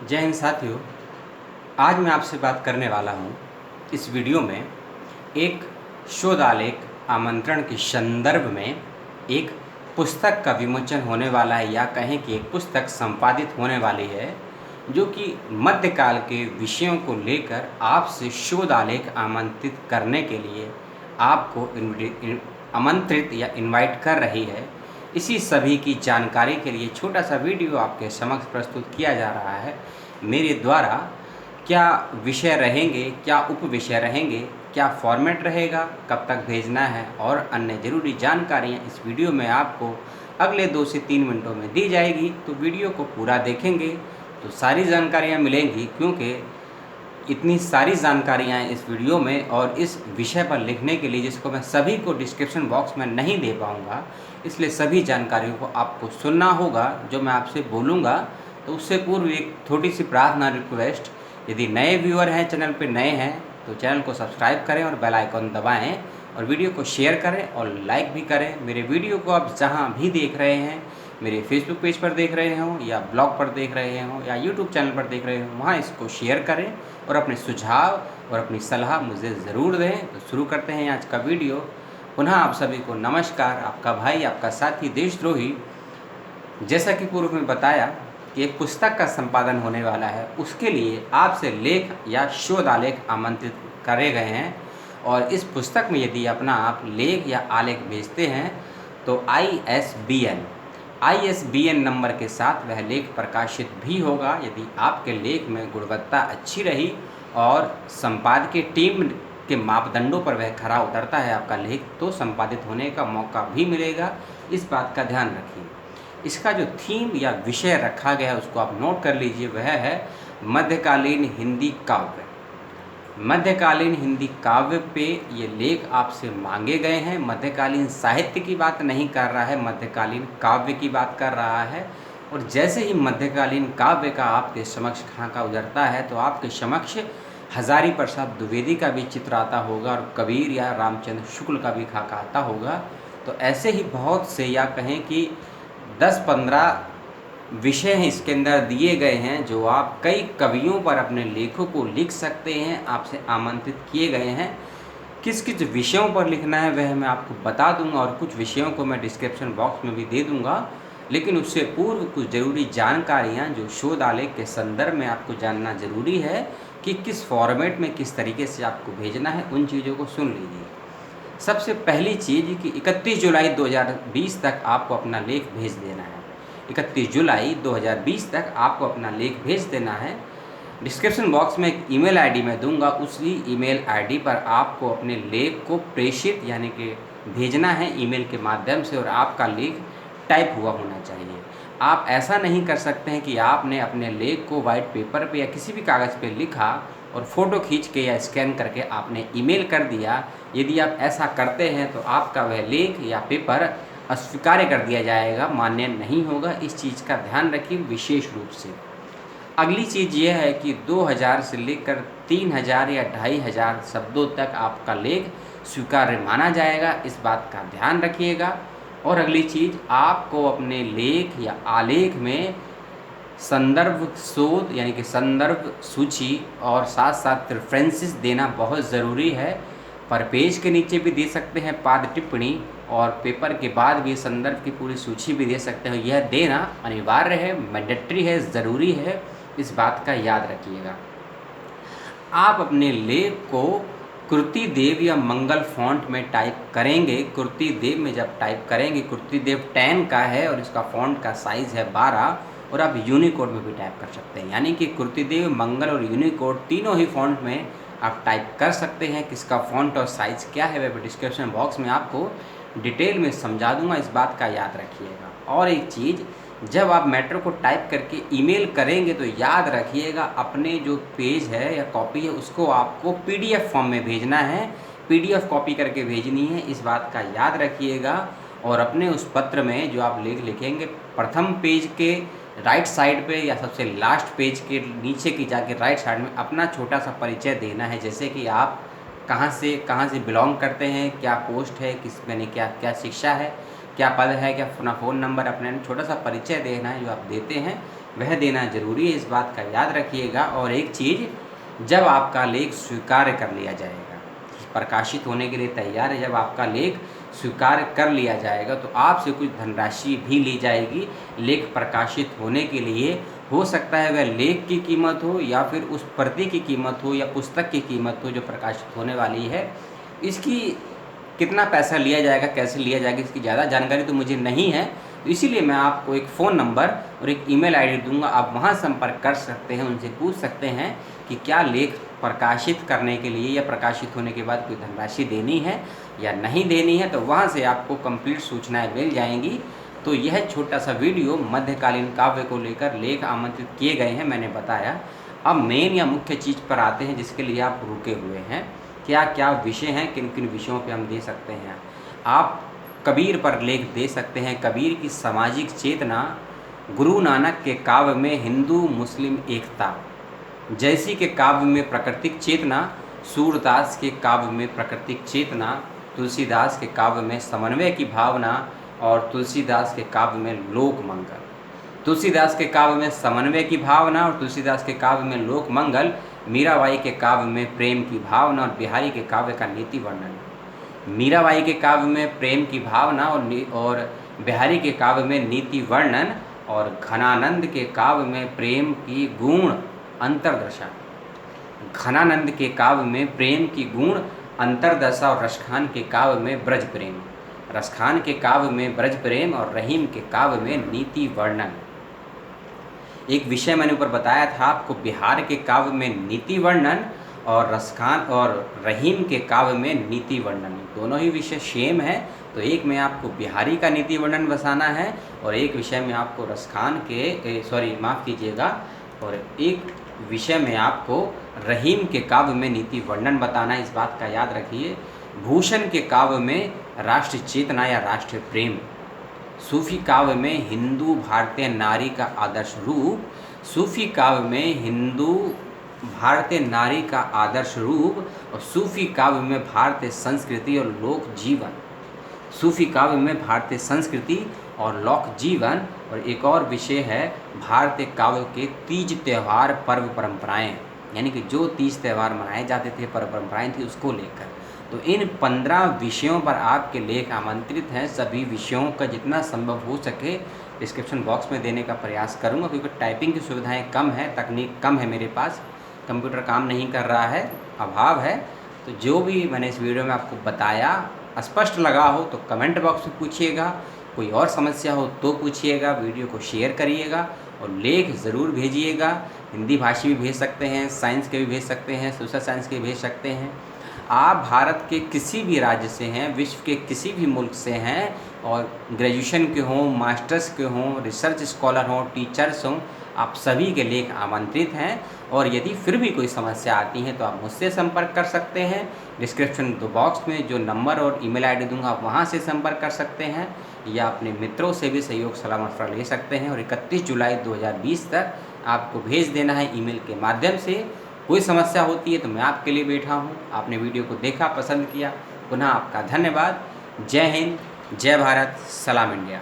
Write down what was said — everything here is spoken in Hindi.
जय हिंद साथियों। आज मैं आपसे बात करने वाला हूँ इस वीडियो में एक शोध आलेख आमंत्रण के संदर्भ में एक पुस्तक का विमोचन होने वाला है, या कहें कि एक पुस्तक संपादित होने वाली है जो कि मध्यकाल के विषयों को लेकर आपसे शोध आलेख आमंत्रित करने के लिए आपको आमंत्रित या इनवाइट कर रही है। इसी सभी की जानकारी के लिए छोटा सा वीडियो आपके समक्ष प्रस्तुत किया जा रहा है। मेरे द्वारा क्या विषय रहेंगे, क्या उप विषय रहेंगे, क्या फॉर्मेट रहेगा, कब तक भेजना है और अन्य ज़रूरी जानकारियाँ इस वीडियो में आपको अगले 2 से 3 मिनटों में दी जाएगी। तो वीडियो को पूरा देखेंगे तो सारी जानकारियाँ मिलेंगी, क्योंकि इतनी सारी जानकारियाँ हैं इस वीडियो में और इस विषय पर लिखने के लिए जिसको मैं सभी को डिस्क्रिप्शन बॉक्स में नहीं दे पाऊँगा, इसलिए सभी जानकारियों को आपको सुनना होगा। जो मैं आपसे बोलूँगा तो उससे पूर्व एक छोटी सी प्रार्थना, रिक्वेस्ट, यदि नए व्यूअर हैं, चैनल पे नए हैं तो चैनल को सब्सक्राइब करें और बेल आइकन दबाएं और वीडियो को शेयर करें और लाइक भी करें। मेरे वीडियो को आप जहाँ भी देख रहे हैं, मेरे फेसबुक पेज पर देख रहे हों या ब्लॉग पर देख रहे हों या यूट्यूब चैनल पर देख रहे हों, वहाँ इसको शेयर करें और अपने सुझाव और अपनी सलाह मुझे ज़रूर दें। तो शुरू करते हैं आज का वीडियो। पुनः आप सभी को नमस्कार। आपका भाई, आपका साथी देशद्रोही, जैसा कि पूर्व में बताया कि एक पुस्तक का संपादन होने वाला है, उसके लिए आपसे लेख या शोध आलेख आमंत्रित करे गए हैं। और इस पुस्तक में यदि अपना आप लेख या आलेख भेजते हैं तो ISBN नंबर के साथ वह लेख प्रकाशित भी होगा। यदि आपके लेख में गुणवत्ता अच्छी रही और संपादकीय टीम के मापदंडों पर वह खरा उतरता है आपका लेख, तो संपादित होने का मौका भी मिलेगा। इस बात का ध्यान रखिए। इसका जो थीम या विषय रखा गया है उसको आप नोट कर लीजिए, वह है मध्यकालीन हिंदी काव्य। मध्यकालीन हिंदी काव्य पे ये लेख आपसे मांगे गए हैं। मध्यकालीन साहित्य की बात नहीं कर रहा है, मध्यकालीन काव्य की बात कर रहा है। और जैसे ही मध्यकालीन काव्य का आपके समक्ष खाका उजरता है तो आपके समक्ष हजारी प्रसाद द्विवेदी का भी चित्र आता होगा और कबीर या रामचंद्र शुक्ल का भी खाका आता होगा। तो ऐसे ही बहुत से, या कहें कि 10-15 विषय हैं इसके अंदर दिए गए हैं जो आप कई कवियों पर अपने लेखों को लिख सकते हैं। आपसे आमंत्रित किए गए हैं। किस किस विषयों पर लिखना है वह मैं आपको बता दूंगा और कुछ विषयों को मैं डिस्क्रिप्शन बॉक्स में भी दे दूंगा। लेकिन उससे पूर्व कुछ ज़रूरी जानकारियाँ जो शोध आलेख के संदर्भ में आपको जानना ज़रूरी है कि किस फॉर्मेट में किस तरीके से आपको भेजना है, उन चीज़ों को सुन लीजिए। सबसे पहली चीज़ कि 31 जुलाई 2020 तक आपको अपना लेख भेज देना है। 31 जुलाई 2020 तक आपको अपना लेख भेज देना है। डिस्क्रिप्शन बॉक्स में एक ईमेल आईडी मैं दूंगा, उसी ईमेल आईडी पर आपको अपने लेख को प्रेषित यानी कि भेजना है ईमेल के माध्यम से, और आपका लेख टाइप हुआ होना चाहिए। आप ऐसा नहीं कर सकते हैं कि आपने अपने लेख को वाइट पेपर पे या किसी भी कागज़ पे लिखा और फ़ोटो खींच के या स्कैन करके आपने ईमेल कर दिया। यदि आप ऐसा करते हैं तो आपका वह लेख या पेपर अस्वीकार्य कर दिया जाएगा, मान्य नहीं होगा। इस चीज़ का ध्यान रखिए विशेष रूप से। अगली चीज़ यह है कि 2000 से लेकर 3000 या 2500 शब्दों तक आपका लेख स्वीकार्य माना जाएगा। इस बात का ध्यान रखिएगा। और अगली चीज़, आपको अपने लेख या आलेख में संदर्भ शोध यानी कि संदर्भ सूची और साथ साथ रेफरेंसेस देना बहुत ज़रूरी है। पर पेज के नीचे भी दे सकते हैं पाद टिप्पणी, और पेपर के बाद भी संदर्भ की पूरी सूची भी दे सकते हैं। यह देना अनिवार्य है, मैंडेटरी है, ज़रूरी है। इस बात का याद रखिएगा। आप अपने लेख को कृति देव या मंगल फॉन्ट में टाइप करेंगे। कृति देव में जब टाइप करेंगे, कृति देव 10 का है और इसका फॉन्ट का साइज़ है 12, और आप यूनिकोड में भी टाइप कर सकते हैं। यानी कि कृति देव, मंगल और यूनिकोड तीनों ही फॉन्ट में आप टाइप कर सकते हैं। किसका फॉन्ट और साइज़ क्या है वह डिस्क्रिप्शन बॉक्स में आपको डिटेल में समझा दूंगा। इस बात का याद रखिएगा। और एक चीज़, जब आप मैटर को टाइप करके ईमेल करेंगे तो याद रखिएगा अपने जो पेज है या कॉपी है उसको आपको पीडीएफ फॉर्म में भेजना है। पीडीएफ कॉपी करके भेजनी है, इस बात का याद रखिएगा। और अपने उस पत्र में जो आप लेख लिखेंगे, प्रथम पेज के राइट साइड पे या सबसे लास्ट पेज के नीचे की जाके राइट साइड में अपना छोटा सा परिचय देना है। जैसे कि आप कहाँ से बिलोंग करते हैं, क्या पोस्ट है, किस मैंने क्या शिक्षा है, क्या पद है, क्या अपना फ़ोन नंबर, अपने छोटा सा परिचय देना है जो आप देते हैं। वह देना ज़रूरी है, इस बात का याद रखिएगा। और एक चीज़, जब आपका लेख स्वीकार कर लिया जाएगा, प्रकाशित होने के लिए तैयार है, जब आपका लेख स्वीकार कर लिया जाएगा तो आपसे कुछ धनराशि भी ली जाएगी लेख प्रकाशित होने के लिए। हो सकता है वह लेख की कीमत हो या फिर उस प्रति की कीमत हो या पुस्तक की कीमत हो जो प्रकाशित होने वाली है। इसकी कितना पैसा लिया जाएगा, कैसे लिया जाएगा, इसकी ज़्यादा जानकारी तो मुझे नहीं है, तो इसीलिए मैं आपको एक फ़ोन नंबर और एक ईमेल आईडी दूंगा, आप वहां संपर्क कर सकते हैं, उनसे पूछ सकते हैं कि क्या लेख प्रकाशित करने के लिए या प्रकाशित होने के बाद कोई धनराशि देनी है या नहीं देनी है, तो वहाँ से आपको कंप्लीट सूचनाएं मिल जाएंगी। तो यह छोटा सा वीडियो मध्यकालीन काव्य को लेकर लेख आमंत्रित किए गए हैं, मैंने बताया। अब मेन या मुख्य चीज़ पर आते हैं जिसके लिए आप रुके हुए हैं। क्या क्या विषय हैं, किन किन विषयों पे हम दे सकते हैं। आप कबीर पर लेख दे सकते हैं, कबीर की सामाजिक चेतना, गुरु नानक के काव्य में हिंदू मुस्लिम एकता, जैसी के काव्य में प्राकृतिक चेतना, सूरदास के काव्य में प्राकृतिक चेतना, तुलसीदास के काव्य में समन्वय की भावना और तुलसीदास के काव्य में लोक मंगल। तुलसीदास के काव्य में समन्वय की भावना और तुलसीदास के काव्य में लोक मंगल, मीराबाई के काव्य में प्रेम की भावना और बिहारी के काव्य का नीति वर्णन। मीराबाई के काव्य में प्रेम की भावना और बिहारी के काव्य में नीति वर्णन, और घनानंद के काव्य में प्रेम की गुण अंतरदशा। घनानंद के काव्य में प्रेम की गुण अंतरदशा और रसखान के काव्य में ब्रज प्रेम। रसखान के काव्य में ब्रज प्रेम और रहीम के काव्य में नीति वर्णन। एक विषय मैंने ऊपर बताया था आपको, बिहार के काव्य में नीति वर्णन और रसखान और रहीम के काव्य में नीति वर्णन। दोनों ही विषय सेम है, तो एक में आपको बिहारी का नीति वर्णन बसाना है और एक विषय में आपको रसखान के माफ़ कीजिएगा, और एक विषय में आपको रहीम के काव्य में नीति वर्णन बताना है, इस बात का याद रखिए। भूषण के काव्य में राष्ट्र चेतना या राष्ट्र प्रेम। सूफी काव्य में हिंदू भारतीय नारी का आदर्श रूप। सूफी काव्य में हिंदू भारतीय नारी का आदर्श रूप और सूफी काव्य में भारतीय संस्कृति और लोक जीवन। सूफी काव्य में भारतीय संस्कृति और लोक जीवन। और एक और विषय है भारतीय काव्य के तीज त्यौहार पर्व परंपराएं, यानी कि जो तीज त्यौहार मनाए जाते थे, पर्व परंपराएं थी, उसको लेकर। तो इन 15 विषयों पर आपके लेख आमंत्रित हैं। सभी विषयों का जितना संभव हो सके डिस्क्रिप्शन बॉक्स में देने का प्रयास करूंगा, क्योंकि टाइपिंग की सुविधाएं कम है, तकनीक कम है, मेरे पास कंप्यूटर काम नहीं कर रहा है, अभाव है। तो जो भी मैंने इस वीडियो में आपको बताया स्पष्ट लगा हो तो कमेंट बॉक्स में पूछिएगा, कोई और समस्या हो तो पूछिएगा, वीडियो को शेयर करिएगा और लेख ज़रूर भेजिएगा। हिंदी भाषी भी भेज सकते हैं, साइंस के भी भेज सकते हैं, सोशल साइंस के भी भेज सकते हैं। आप भारत के किसी भी राज्य से हैं, विश्व के किसी भी मुल्क से हैं, और ग्रेजुएशन के हों, मास्टर्स के हों, रिसर्च स्कॉलर हों, टीचर्स हों, आप सभी के लेख आमंत्रित हैं। और यदि फिर भी कोई समस्या आती है तो आप मुझसे संपर्क कर सकते हैं। डिस्क्रिप्शन बॉक्स में जो नंबर और ईमेल आईडी दूंगा आप वहां से संपर्क कर सकते हैं, या अपने मित्रों से भी सहयोग सलाह मशवरा ले सकते हैं। और 31 जुलाई 2020 तक आपको भेज देना है ईमेल के माध्यम से। कोई समस्या होती है तो मैं आपके लिए बैठा हूँ। आपने वीडियो को देखा, पसंद किया, पुनः आपका धन्यवाद। जय हिंद, जय भारत, सलाम इंडिया।